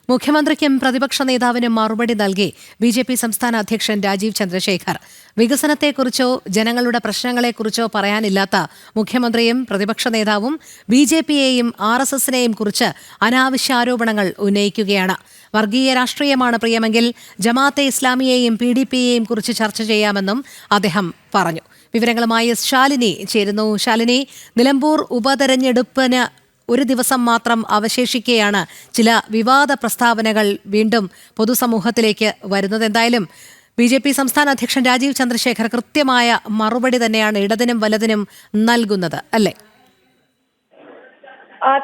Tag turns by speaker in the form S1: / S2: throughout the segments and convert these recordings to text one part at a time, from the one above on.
S1: മുഖ്യമന്ത്രിക്കും പ്രതിപക്ഷ നേതാവിനും മറുപടി നൽകി ബിജെപി സംസ്ഥാന അധ്യക്ഷൻ രാജീവ് ചന്ദ്രശേഖർ. വികസനത്തെക്കുറിച്ചോ ജനങ്ങളുടെ പ്രശ്നങ്ങളെക്കുറിച്ചോ പറയാനില്ലാത്ത മുഖ്യമന്ത്രിയും പ്രതിപക്ഷ നേതാവും ബിജെപിയെയും ആർഎസ്എസിനെയും കുറിച്ച് അനാവശ്യ ആരോപണങ്ങൾ ഉന്നയിക്കുകയാണ്. വർഗീയ രാഷ്ട്രീയമാണ് പ്രിയമെങ്കിൽ ജമാഅത്തെ ഇസ്ലാമിയെയും PDPയെയും കുറിച്ച് ചർച്ച ചെയ്യാമെന്നും അദ്ദേഹം പറഞ്ഞു. വിവരങ്ങളുമായി ശാലിനി ചേരുന്നു. ശാലിനി, നിലമ്പൂർ ഉപതെരഞ്ഞെടുപ്പിന് ഒരു ദിവസം മാത്രം അവശേഷിക്കെയാണ് ചില വിവാദ പ്രസ്താവനകൾ വീണ്ടും പൊതുസമൂഹത്തിലേക്ക് വരുന്നത്. എന്തായാലും BJP സംസ്ഥാന അധ്യക്ഷൻ രാജീവ് ചന്ദ്രശേഖർ കൃത്യമായ മറുപടി തന്നെയാണ് ഇടതിനും വലതിനും നൽകുന്നത്, അല്ലേ?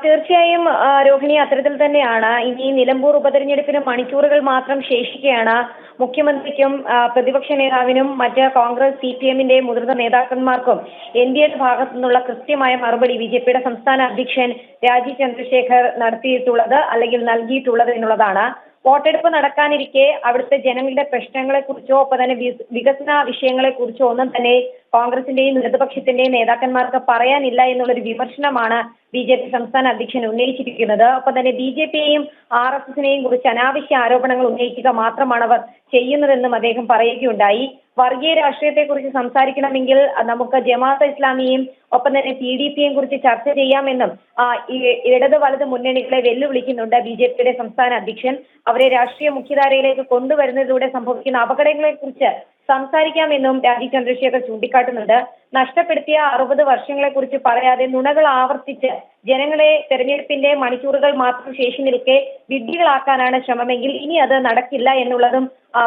S2: തീർച്ചയായും രോഹിണി, അത്തരത്തിൽ തന്നെയാണ്. ഇനി നിലമ്പൂർ ഉപതെരഞ്ഞെടുപ്പിന് മണിക്കൂറുകൾ മാത്രം ശേഷിക്കെയാണ് മുഖ്യമന്ത്രിക്കും പ്രതിപക്ഷ നേതാവിനും മറ്റ് കോൺഗ്രസ് CPMന്റെ മുതിർന്ന നേതാക്കന്മാർക്കും NDAയുടെ ഭാഗത്തു നിന്നുള്ള കൃത്യമായ മറുപടി BJPയുടെ സംസ്ഥാന അധ്യക്ഷൻ രാജീവ് ചന്ദ്രശേഖർ നടത്തിയിട്ടുള്ളത് അല്ലെങ്കിൽ നൽകിയിട്ടുള്ളത് എന്നുള്ളതാണ്. വോട്ടെടുപ്പ് നടക്കാനിരിക്കെ അവിടുത്തെ ജനങ്ങളുടെ പ്രശ്നങ്ങളെ കുറിച്ചോ ഒപ്പം തന്നെ വികസന വിഷയങ്ങളെ കുറിച്ചോ ഒന്നും തന്നെ കോൺഗ്രസിന്റെയും ഇടതുപക്ഷത്തിന്റെയും നേതാക്കന്മാർക്ക് പറയാനില്ല എന്നുള്ളൊരു വിമർശനമാണ് BJP സംസ്ഥാന അധ്യക്ഷൻ ഉന്നയിച്ചിരിക്കുന്നത്. ഒപ്പം തന്നെ BJPയെയും RSSനെയും കുറിച്ച് അനാവശ്യ ആരോപണങ്ങൾ ഉന്നയിക്കുക മാത്രമാണ് അവർ ചെയ്യുന്നതെന്നും അദ്ദേഹം പറയുകയുണ്ടായി. വർഗീയ രാഷ്ട്രീയത്തെക്കുറിച്ച് സംസാരിക്കണമെങ്കിൽ നമുക്ക് ജമാഅത്തെ ഇസ്ലാമിയെയും ഒപ്പം തന്നെ PDPയെയും കുറിച്ച് ചർച്ച ചെയ്യാമെന്നും ഇടത് വലത് മുന്നണികളെ വെല്ലുവിളിക്കുന്നുണ്ട് BJPയുടെ സംസ്ഥാന അധ്യക്ഷൻ. അവരെ രാഷ്ട്രീയ മുഖ്യധാരയിലേക്ക് കൊണ്ടുവരുന്നതിലൂടെ സംഭവിക്കുന്ന അപകടങ്ങളെ കുറിച്ച് സംസാരിക്കാമെന്നും രാജീവ് ചന്ദ്രശേഖർ ചൂണ്ടിക്കാട്ടുന്നുണ്ട്. നഷ്ടപ്പെടുത്തിയ 60 വർഷങ്ങളെ കുറിച്ച് പറയാതെ നുണകൾ ആവർത്തിച്ച് ജനങ്ങളെ തെരഞ്ഞെടുപ്പിന്റെ മണിക്കൂറുകൾ മാത്രം ശേഷി നിൽക്കെ വിഡ്ഢികളാക്കാനാണ് ശ്രമമെങ്കിൽ ഇനി അത് നടക്കില്ല എന്നുള്ളതും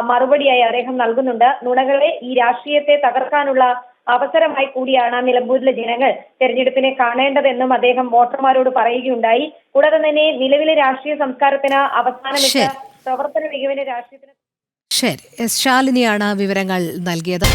S2: മറുപടിയായി അദ്ദേഹം നൽകുന്നുണ്ട്. നുണകളെ ഈ രാഷ്ട്രീയത്തെ തകർക്കാനുള്ള അവസരമായി കൂടിയാണ് നിലമ്പൂരിലെ ജനങ്ങൾ തെരഞ്ഞെടുപ്പിനെ കാണേണ്ടതെന്നും അദ്ദേഹം വോട്ടർമാരോട് പറയുകയുണ്ടായി. കൂടാതെ തന്നെ നിലവിലെ രാഷ്ട്രീയ സംസ്കാരത്തിന് അവസാനമിട്ട് പ്രവർത്തന മികവിന്റെ രാഷ്ട്രീയത്തിന്
S1: ശരി, ശാലിനിയാണ് വിവരങ്ങൾ നൽകിയത്.